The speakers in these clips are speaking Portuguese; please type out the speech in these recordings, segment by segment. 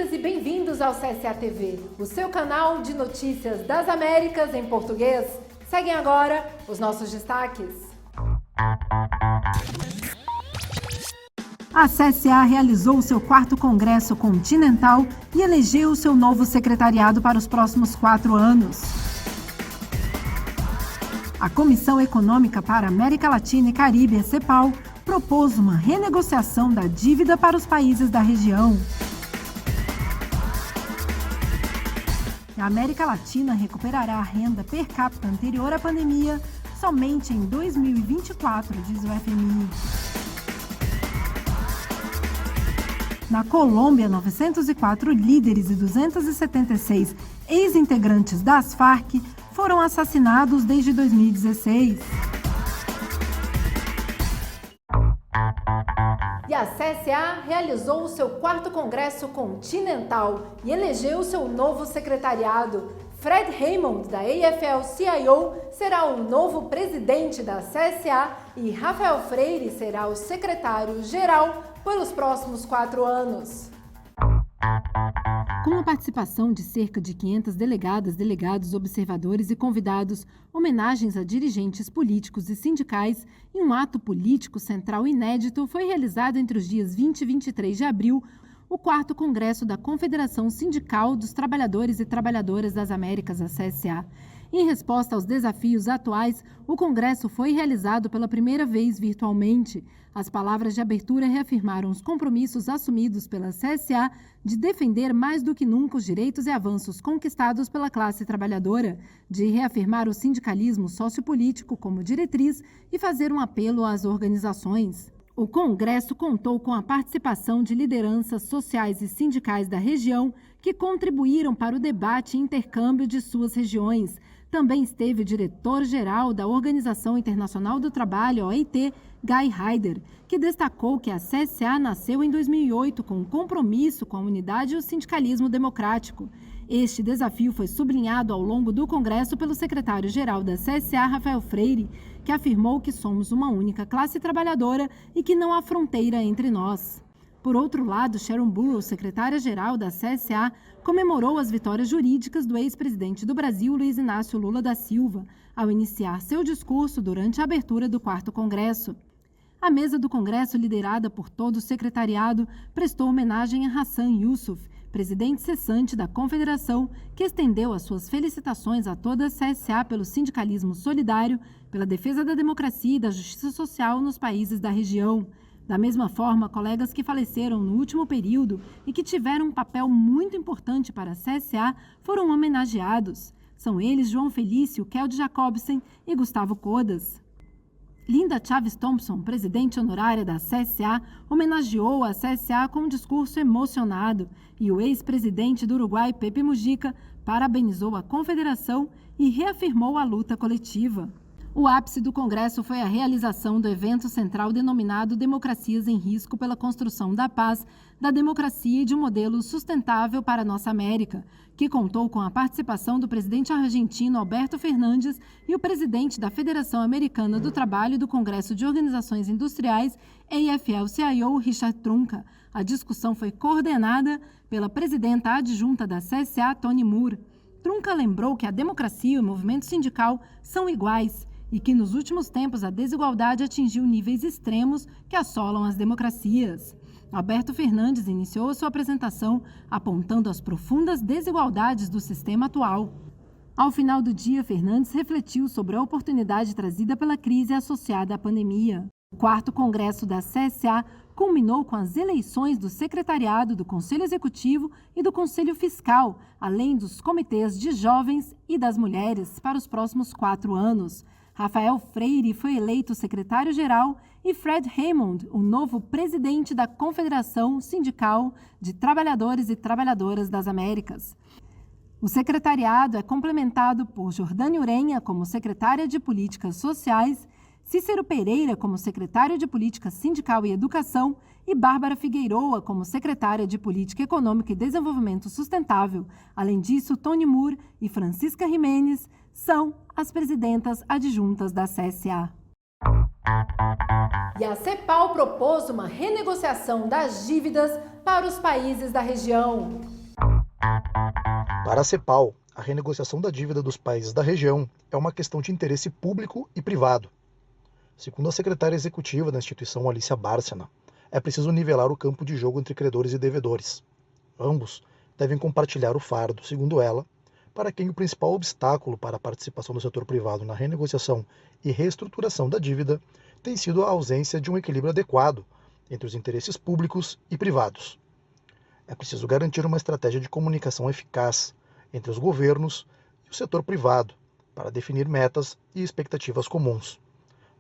Bem-vindas e bem-vindos ao CSA TV, o seu canal de notícias das Américas em português. Seguem agora os nossos destaques. A CSA realizou seu 4º Congresso Continental e elegeu seu novo secretariado para os próximos 4 anos. A Comissão Econômica para a América Latina e Caribe, a CEPAL, propôs uma renegociação da dívida para os países da região. A América Latina recuperará a renda per capita anterior à pandemia somente em 2024, diz o FMI. Na Colômbia, 904 líderes e 276 ex-integrantes das Farc foram assassinados desde 2016. E a CSA realizou o seu 4º Congresso Continental e elegeu seu novo secretariado. Fred Hammond, da AFL-CIO, será o novo presidente da CSA e Rafael Freire será o secretário-geral pelos próximos 4 anos. Com a participação de cerca de 500 delegadas, delegados, observadores e convidados, homenagens a dirigentes políticos e sindicais e um ato político central inédito, foi realizado entre os dias 20 e 23 de abril o 4º Congresso da Confederação Sindical dos Trabalhadores e Trabalhadoras das Américas, a CSA. Em resposta aos desafios atuais, o Congresso foi realizado pela primeira vez virtualmente. As palavras de abertura reafirmaram os compromissos assumidos pela CSA de defender mais do que nunca os direitos e avanços conquistados pela classe trabalhadora, de reafirmar o sindicalismo sociopolítico como diretriz e fazer um apelo às organizações. O Congresso contou com a participação de lideranças sociais e sindicais da região que contribuíram para o debate e intercâmbio de suas regiões. Também esteve o diretor-geral da Organização Internacional do Trabalho, OIT, Guy Ryder, que destacou que a CSA nasceu em 2008 com um compromisso com a unidade e o sindicalismo democrático. Este desafio foi sublinhado ao longo do Congresso pelo secretário-geral da CSA, Rafael Freire, que afirmou que somos uma única classe trabalhadora e que não há fronteira entre nós. Por outro lado, Sharon Burrows, secretária-geral da CSA, comemorou as vitórias jurídicas do ex-presidente do Brasil, Luiz Inácio Lula da Silva, ao iniciar seu discurso durante a abertura do 4º Congresso. A mesa do Congresso, liderada por todo o secretariado, prestou homenagem a Hassan Yusuf, presidente cessante da Confederação, que estendeu as suas felicitações a toda a CSA pelo sindicalismo solidário, pela defesa da democracia e da justiça social nos países da região. Da mesma forma, colegas que faleceram no último período e que tiveram um papel muito importante para a CSA foram homenageados. São eles João Felício, Keld Jacobsen e Gustavo Codas. Linda Chaves Thompson, presidente honorária da CSA, homenageou a CSA com um discurso emocionado e o ex-presidente do Uruguai, Pepe Mujica, parabenizou a Confederação e reafirmou a luta coletiva. O ápice do Congresso foi a realização do evento central denominado Democracias em Risco pela Construção da Paz, da Democracia e de um Modelo Sustentável para a Nossa América, que contou com a participação do presidente argentino Alberto Fernandes e o presidente da Federação Americana do Trabalho e do Congresso de Organizações Industriais, AFL-CIO, Richard Trunca. A discussão foi coordenada pela presidenta adjunta da CSA, Toni Moore. Trunca lembrou que a democracia e o movimento sindical são iguais e que, nos últimos tempos, a desigualdade atingiu níveis extremos que assolam as democracias. Alberto Fernandes iniciou a sua apresentação apontando as profundas desigualdades do sistema atual. Ao final do dia, Fernandes refletiu sobre a oportunidade trazida pela crise associada à pandemia. O 4º Congresso da CSA culminou com as eleições do Secretariado, do Conselho Executivo e do Conselho Fiscal, além dos comitês de jovens e das mulheres para os próximos 4 anos. Rafael Freire foi eleito secretário-geral e Fred Hammond, o novo presidente da Confederação Sindical de Trabalhadores e Trabalhadoras das Américas. O secretariado é complementado por Jordânia Urenha como secretária de Políticas Sociais, Cícero Pereira como secretário de Política Sindical e Educação e Bárbara Figueiroa como secretária de Política Econômica e Desenvolvimento Sustentável. Além disso, Toni Moore e Francisca Jimenez são as presidentas adjuntas da CSA. E a CEPAL propôs uma renegociação das dívidas para os países da região. Para a CEPAL, a renegociação da dívida dos países da região é uma questão de interesse público e privado. Segundo a secretária executiva da instituição, Alicia Bárcena, é preciso nivelar o campo de jogo entre credores e devedores. Ambos devem compartilhar o fardo, segundo ela, para quem o principal obstáculo para a participação do setor privado na renegociação e reestruturação da dívida tem sido a ausência de um equilíbrio adequado entre os interesses públicos e privados. É preciso garantir uma estratégia de comunicação eficaz entre os governos e o setor privado para definir metas e expectativas comuns.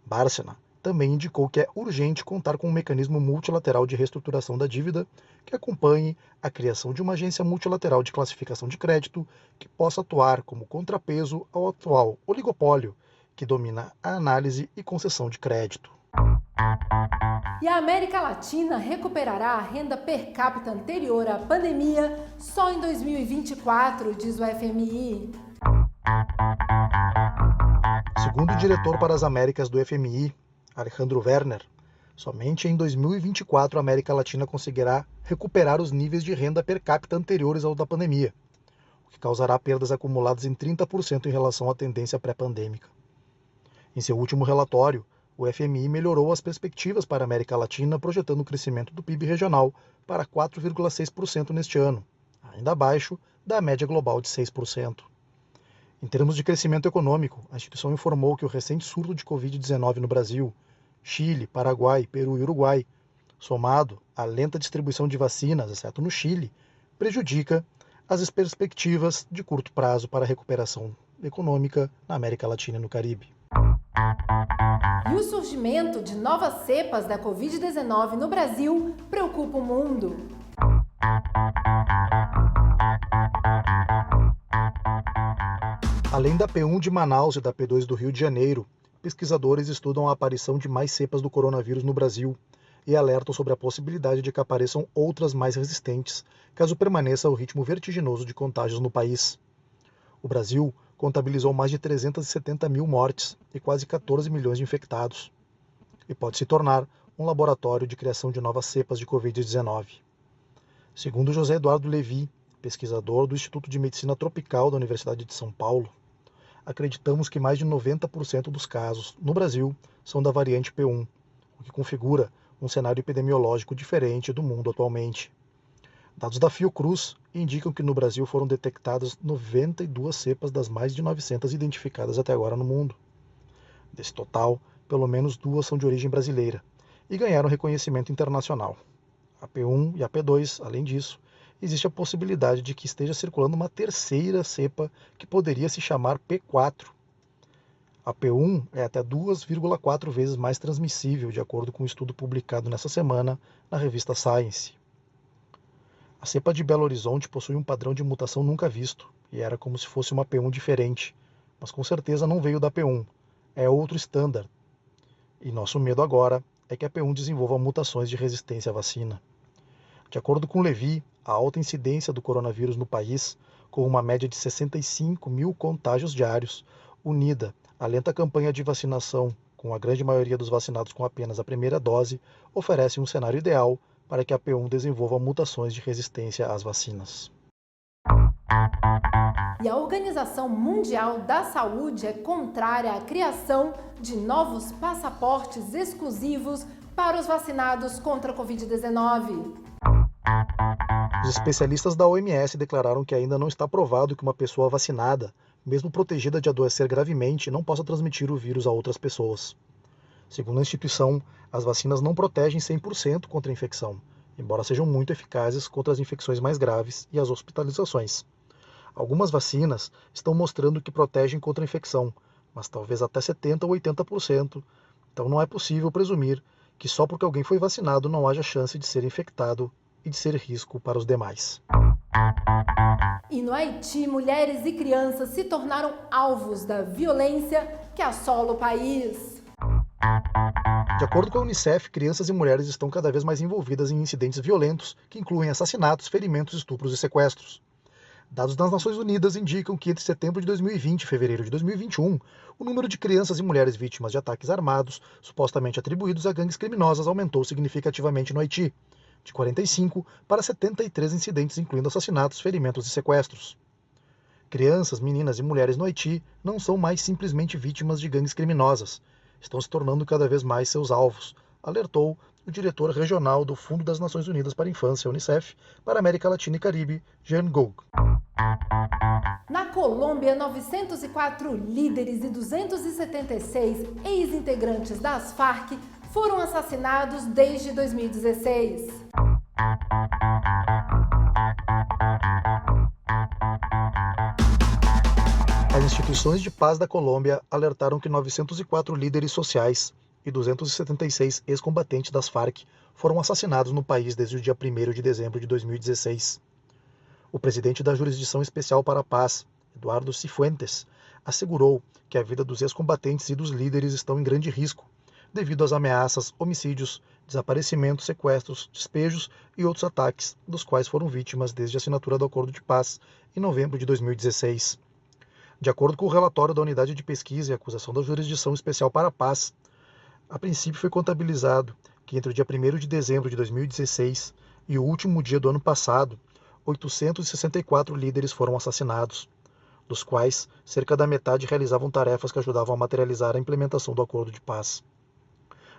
Bárcena também indicou que é urgente contar com um mecanismo multilateral de reestruturação da dívida que acompanhe a criação de uma agência multilateral de classificação de crédito que possa atuar como contrapeso ao atual oligopólio que domina a análise e concessão de crédito. E a América Latina recuperará a renda per capita anterior à pandemia só em 2024, diz o FMI. Segundo o diretor para as Américas do FMI, Alejandro Werner, somente em 2024 a América Latina conseguirá recuperar os níveis de renda per capita anteriores ao da pandemia, o que causará perdas acumuladas em 30% em relação à tendência pré-pandêmica. Em seu último relatório, o FMI melhorou as perspectivas para a América Latina, projetando o crescimento do PIB regional para 4,6% neste ano, ainda abaixo da média global de 6%. Em termos de crescimento econômico, a instituição informou que o recente surto de Covid-19 no Brasil, Chile, Paraguai, Peru e Uruguai, somado à lenta distribuição de vacinas, exceto no Chile, prejudica as perspectivas de curto prazo para a recuperação econômica na América Latina e no Caribe. E o surgimento de novas cepas da Covid-19 no Brasil preocupa o mundo. Além da P1 de Manaus e da P2 do Rio de Janeiro, pesquisadores estudam a aparição de mais cepas do coronavírus no Brasil e alertam sobre a possibilidade de que apareçam outras mais resistentes, caso permaneça o ritmo vertiginoso de contágios no país. O Brasil contabilizou mais de 370 mil mortes e quase 14 milhões de infectados, e pode se tornar um laboratório de criação de novas cepas de Covid-19. Segundo José Eduardo Levi, pesquisador do Instituto de Medicina Tropical da Universidade de São Paulo, acreditamos que mais de 90% dos casos no Brasil são da variante P1, o que configura um cenário epidemiológico diferente do mundo atualmente. Dados da Fiocruz indicam que no Brasil foram detectadas 92 cepas das mais de 900 identificadas até agora no mundo. Desse total, pelo menos 2 são de origem brasileira e ganharam reconhecimento internacional. A P1 e a P2, além disso, existe a possibilidade de que esteja circulando uma terceira cepa que poderia se chamar P4. A P1 é até 2,4 vezes mais transmissível, de acordo com um estudo publicado nessa semana na revista Science. A cepa de Belo Horizonte possui um padrão de mutação nunca visto, e era como se fosse uma P1 diferente, mas com certeza não veio da P1, é outro standard. E nosso medo agora é que a P1 desenvolva mutações de resistência à vacina. De acordo com Levi, a alta incidência do coronavírus no país, com uma média de 65 mil contágios diários, unida à lenta campanha de vacinação, com a grande maioria dos vacinados com apenas a primeira dose, oferece um cenário ideal para que a P1 desenvolva mutações de resistência às vacinas. E a Organização Mundial da Saúde é contrária à criação de novos passaportes exclusivos para os vacinados contra a Covid-19. Os especialistas da OMS declararam que ainda não está provado que uma pessoa vacinada, mesmo protegida de adoecer gravemente, não possa transmitir o vírus a outras pessoas. Segundo a instituição, as vacinas não protegem 100% contra a infecção, embora sejam muito eficazes contra as infecções mais graves e as hospitalizações. Algumas vacinas estão mostrando que protegem contra a infecção, mas talvez até 70% ou 80%, então não é possível presumir que só porque alguém foi vacinado não haja chance de ser infectado e de ser risco para os demais. E no Haiti, mulheres e crianças se tornaram alvos da violência que assola o país. De acordo com a Unicef, crianças e mulheres estão cada vez mais envolvidas em incidentes violentos que incluem assassinatos, ferimentos, estupros e sequestros. Dados das Nações Unidas indicam que entre setembro de 2020 e fevereiro de 2021, o número de crianças e mulheres vítimas de ataques armados, supostamente atribuídos a gangues criminosas, aumentou significativamente no Haiti, de 45 para 73 incidentes, incluindo assassinatos, ferimentos e sequestros. Crianças, meninas e mulheres no Haiti não são mais simplesmente vítimas de gangues criminosas, estão se tornando cada vez mais seus alvos, alertou o diretor regional do Fundo das Nações Unidas para a Infância, UNICEF, para a América Latina e Caribe, Jean Goug. Na Colômbia, 904 líderes e 276 ex-integrantes das Farc foram assassinados desde 2016. As instituições de paz da Colômbia alertaram que 904 líderes sociais e 276 ex-combatentes das Farc foram assassinados no país desde o dia 1º de dezembro de 2016. O presidente da Jurisdição Especial para a Paz, Eduardo Cifuentes, assegurou que a vida dos ex-combatentes e dos líderes estão em grande risco, devido às ameaças, homicídios, desaparecimentos, sequestros, despejos e outros ataques, dos quais foram vítimas desde a assinatura do Acordo de Paz em novembro de 2016. De acordo com o relatório da Unidade de Pesquisa e Acusação da Jurisdição Especial para a Paz, a princípio foi contabilizado que entre o dia 1º de dezembro de 2016 e o último dia do ano passado, 864 líderes foram assassinados, dos quais cerca da metade realizavam tarefas que ajudavam a materializar a implementação do Acordo de Paz.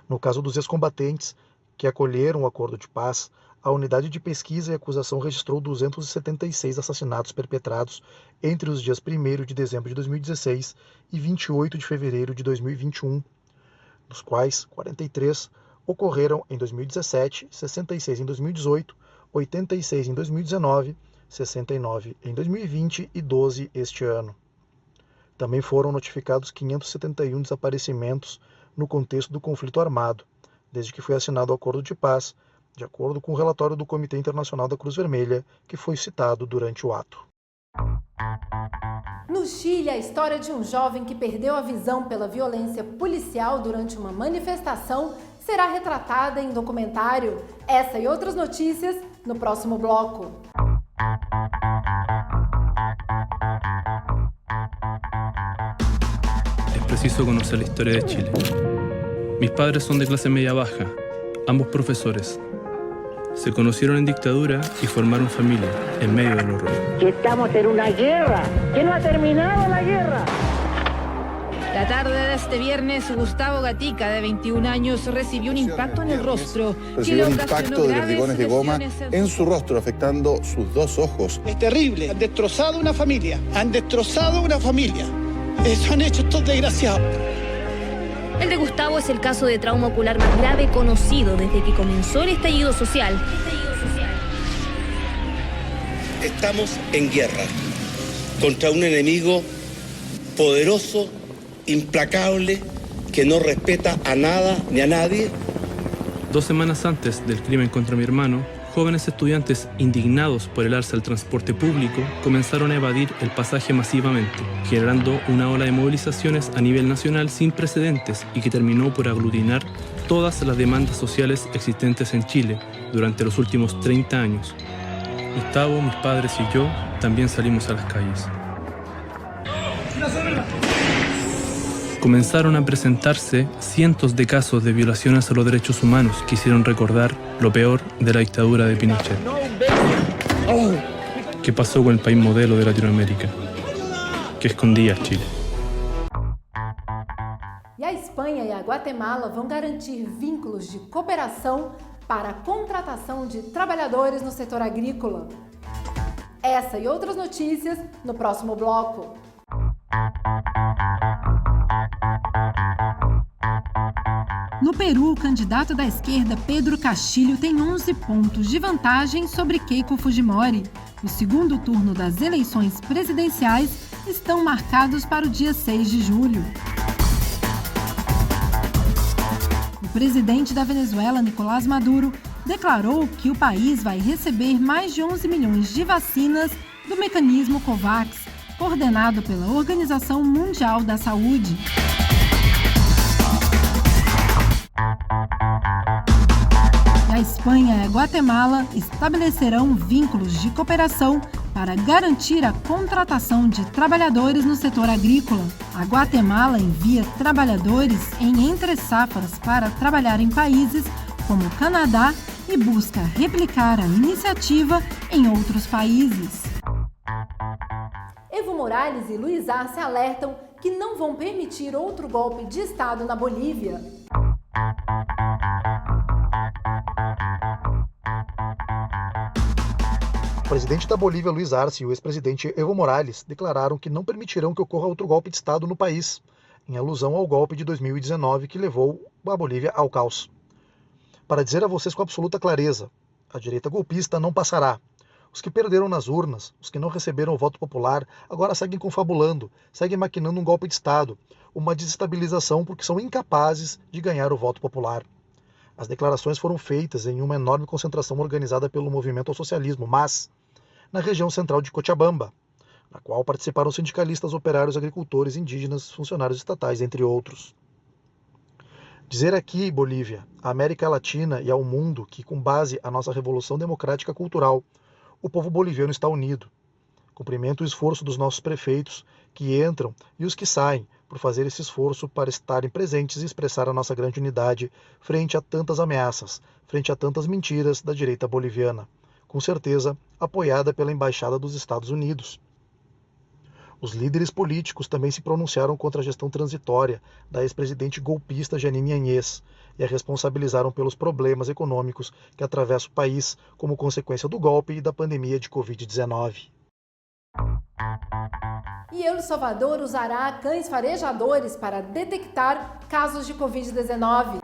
No caso dos ex-combatentes que acolheram o Acordo de Paz, a Unidade de Pesquisa e Acusação registrou 276 assassinatos perpetrados entre os dias 1º de dezembro de 2016 e 28 de fevereiro de 2021, dos quais 43 ocorreram em 2017, 66 em 2018, 86 em 2019, 69 em 2020 e 12 este ano. Também foram notificados 571 desaparecimentos no contexto do conflito armado, desde que foi assinado o Acordo de Paz, de acordo com o relatório do Comitê Internacional da Cruz Vermelha, que foi citado durante o ato. No Chile, a história de um jovem que perdeu a visão pela violência policial durante uma manifestação será retratada em documentário. Essa e outras notícias no próximo bloco. Es preciso conocer la historia de Chile. Mis padres son de clase media baja, ambos profesores. Se conocieron en dictadura y formaron familia en medio del horror. Que estamos en una guerra, que no ha terminado la guerra. La tarde de este viernes, Gustavo Gatica, de 21 años, recibió un impacto en el rostro. Recibió un impacto de perdigones de goma en su rostro, afectando sus dos ojos. Es terrible, han destrozado una familia, Eso han hecho estos desgraciados. El de Gustavo es el caso de trauma ocular más grave conocido desde que comenzó el estallido social. Estamos en guerra contra un enemigo poderoso, implacable, que no respeta a nada ni a nadie. 2 semanas antes del crimen contra mi hermano, jóvenes estudiantes indignados por el alza del transporte público comenzaron a evadir el pasaje masivamente, generando una ola de movilizaciones a nivel nacional sin precedentes y que terminó por aglutinar todas las demandas sociales existentes en Chile durante los últimos 30 años. Gustavo, mis padres y yo también salimos a las calles. Comenzaron a presentarse cientos de casos de violaciones a los derechos humanos que hicieron recordar lo peor de la dictadura de Pinochet. ¿Qué pasó con el país modelo de Latinoamérica? ¿Qué escondía Chile? E a Espanha e a Guatemala vão garantir vínculos de cooperação para a contratação de trabalhadores no setor agrícola. Essa e outras notícias no próximo bloco. No Peru, o candidato da esquerda Pedro Castillo tem 11 pontos de vantagem sobre Keiko Fujimori. O segundo turno das eleições presidenciais estão marcados para o dia 6 de julho. O presidente da Venezuela, Nicolás Maduro, declarou que o país vai receber mais de 11 milhões de vacinas do mecanismo COVAX, coordenado pela Organização Mundial da Saúde. A Espanha e a Guatemala estabelecerão vínculos de cooperação para garantir a contratação de trabalhadores no setor agrícola. A Guatemala envia trabalhadores em entre-safras para trabalhar em países como Canadá, e busca replicar a iniciativa em outros países. Evo Morales e Luiz Arce alertam que não vão permitir outro golpe de Estado na Bolívia. O presidente da Bolívia, Luiz Arce, e o ex-presidente Evo Morales declararam que não permitirão que ocorra outro golpe de Estado no país, em alusão ao golpe de 2019 que levou a Bolívia ao caos. Para dizer a vocês com absoluta clareza, a direita golpista não passará. Os que perderam nas urnas, os que não receberam o voto popular, agora seguem confabulando, seguem maquinando um golpe de Estado, uma desestabilização porque são incapazes de ganhar o voto popular. As declarações foram feitas em uma enorme concentração organizada pelo Movimento ao Socialismo, MAS, na região central de Cochabamba, na qual participaram sindicalistas, operários, agricultores, indígenas, funcionários estatais, entre outros. Dizer aqui, Bolívia, à América Latina e ao mundo que, com base na nossa Revolução Democrática Cultural, o povo boliviano está unido. Cumprimento o esforço dos nossos prefeitos, que entram, e os que saem, por fazer esse esforço para estarem presentes e expressar a nossa grande unidade frente a tantas ameaças, frente a tantas mentiras da direita boliviana, com certeza apoiada pela Embaixada dos Estados Unidos. Os líderes políticos também se pronunciaram contra a gestão transitória da ex-presidente golpista Jeanine Áñez e a responsabilizaram pelos problemas econômicos que atravessam o país como consequência do golpe e da pandemia de Covid-19. E El Salvador usará cães farejadores para detectar casos de Covid-19.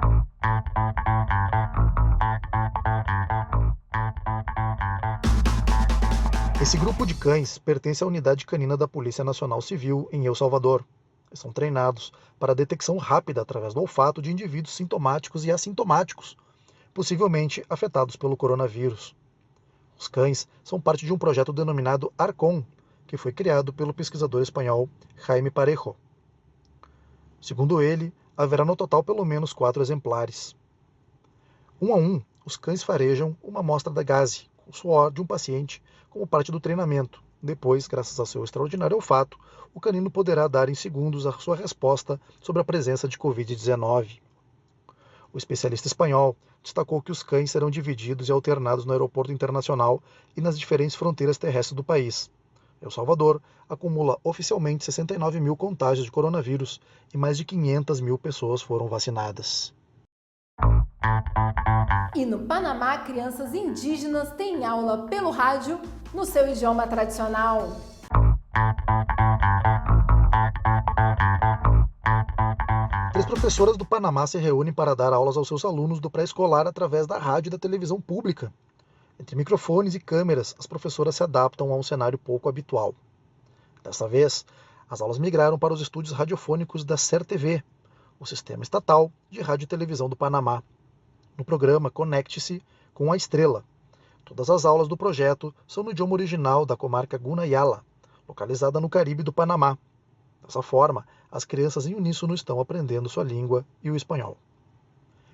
Esse grupo de cães pertence à unidade canina da Polícia Nacional Civil em El Salvador. Eles são treinados para a detecção rápida através do olfato de indivíduos sintomáticos e assintomáticos, possivelmente afetados pelo coronavírus. Os cães são parte de um projeto denominado ARCON, que foi criado pelo pesquisador espanhol Jaime Parejo. Segundo ele, haverá no total pelo menos 4 exemplares. Um a um, os cães farejam uma amostra da gaze, com o suor de um paciente, como parte do treinamento. Depois, graças ao seu extraordinário olfato, o canino poderá dar em segundos a sua resposta sobre a presença de Covid-19. O especialista espanhol destacou que os cães serão divididos e alternados no aeroporto internacional e nas diferentes fronteiras terrestres do país. El Salvador acumula oficialmente 69 mil contágios de coronavírus e mais de 500 mil pessoas foram vacinadas. E no Panamá, crianças indígenas têm aula pelo rádio no seu idioma tradicional. Três professoras do Panamá se reúnem para dar aulas aos seus alunos do pré-escolar através da rádio e da televisão pública. Entre microfones e câmeras, as professoras se adaptam a um cenário pouco habitual. Dessa vez, as aulas migraram para os estúdios radiofônicos da SER-TV, o sistema estatal de rádio e televisão do Panamá. No programa Conecte-se com a Estrela. Todas as aulas do projeto são no idioma original da comarca Gunayala, localizada no Caribe do Panamá. Dessa forma, as crianças em uníssono estão aprendendo sua língua e o espanhol.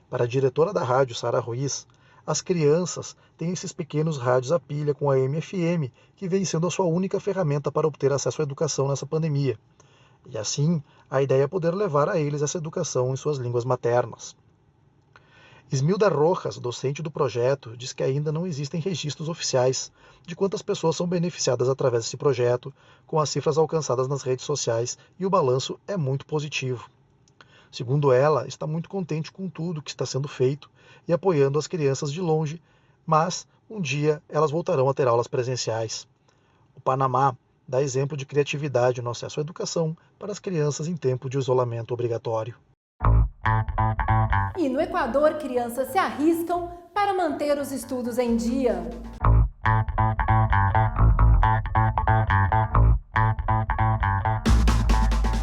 Para a diretora da rádio, Sara Ruiz, as crianças têm esses pequenos rádios a pilha com AM/FM, que vem sendo a sua única ferramenta para obter acesso à educação nessa pandemia. E assim, a ideia é poder levar a eles essa educação em suas línguas maternas. Ismilda Rojas, docente do projeto, diz que ainda não existem registros oficiais de quantas pessoas são beneficiadas através desse projeto, com as cifras alcançadas nas redes sociais, e o balanço é muito positivo. Segundo ela, está muito contente com tudo que está sendo feito e apoiando as crianças de longe, mas um dia elas voltarão a ter aulas presenciais. O Panamá dá exemplo de criatividade no acesso à educação para as crianças em tempo de isolamento obrigatório. E no Equador, crianças se arriscam para manter os estudos em dia.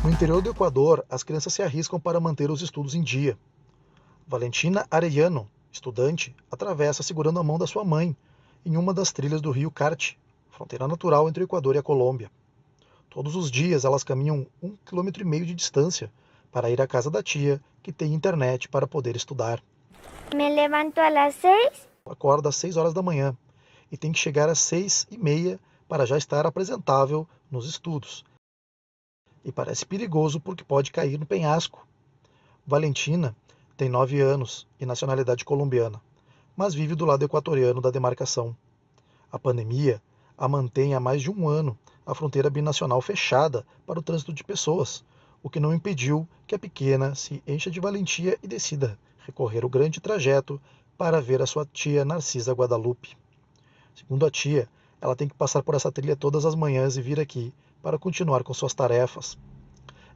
No interior do Equador, as crianças se arriscam para manter os estudos em dia. Valentina Arellano, estudante, atravessa segurando a mão da sua mãe em uma das trilhas do rio Carchi, fronteira natural entre o Equador e a Colômbia. Todos os dias elas caminham 1,5 km de distância para ir à casa da tia, que tem internet para poder estudar. Me levanto às 6. Acorda às 6 horas da manhã e tem que chegar às 6:30 para já estar apresentável nos estudos. E parece perigoso porque pode cair no penhasco. Valentina tem 9 anos e nacionalidade colombiana. mas vive do lado equatoriano da demarcação. A pandemia a mantém há mais de um ano a fronteira binacional fechada para o trânsito de pessoas, o que não impediu que a pequena se encha de valentia e decida recorrer o grande trajeto para ver a sua tia Narcisa Guadalupe. Segundo a tia, ela tem que passar por essa trilha todas as manhãs e vir aqui para continuar com suas tarefas.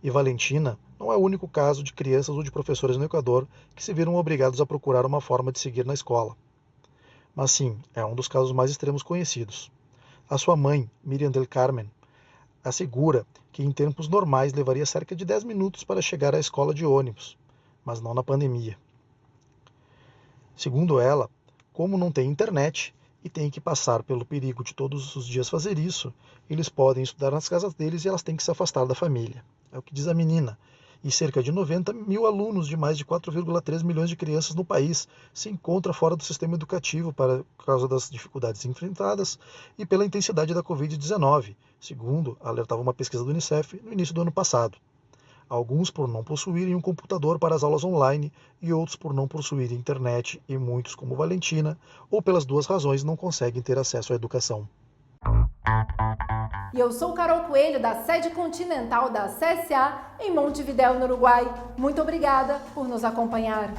E Valentina não é o único caso de crianças ou de professores no Equador que se viram obrigados a procurar uma forma de seguir na escola. Mas sim, é um dos casos mais extremos conhecidos. A sua mãe, Miriam del Carmen, assegura que em tempos normais levaria cerca de 10 minutos para chegar à escola de ônibus, mas não na pandemia. Segundo ela, como não tem internet e tem que passar pelo perigo de todos os dias fazer isso, eles podem estudar nas casas deles e elas têm que se afastar da família. É o que diz a menina. E cerca de 90 mil alunos de mais de 4,3 milhões de crianças no país se encontram fora do sistema educativo por causa das dificuldades enfrentadas e pela intensidade da Covid-19, segundo alertava uma pesquisa do Unicef no início do ano passado. Alguns por não possuírem um computador para as aulas online e outros por não possuírem internet e muitos, como Valentina, ou pelas duas razões não conseguem ter acesso à educação. E eu sou Carol Coelho, da sede continental da CSA em Montevidéu, no Uruguai. Muito obrigada por nos acompanhar.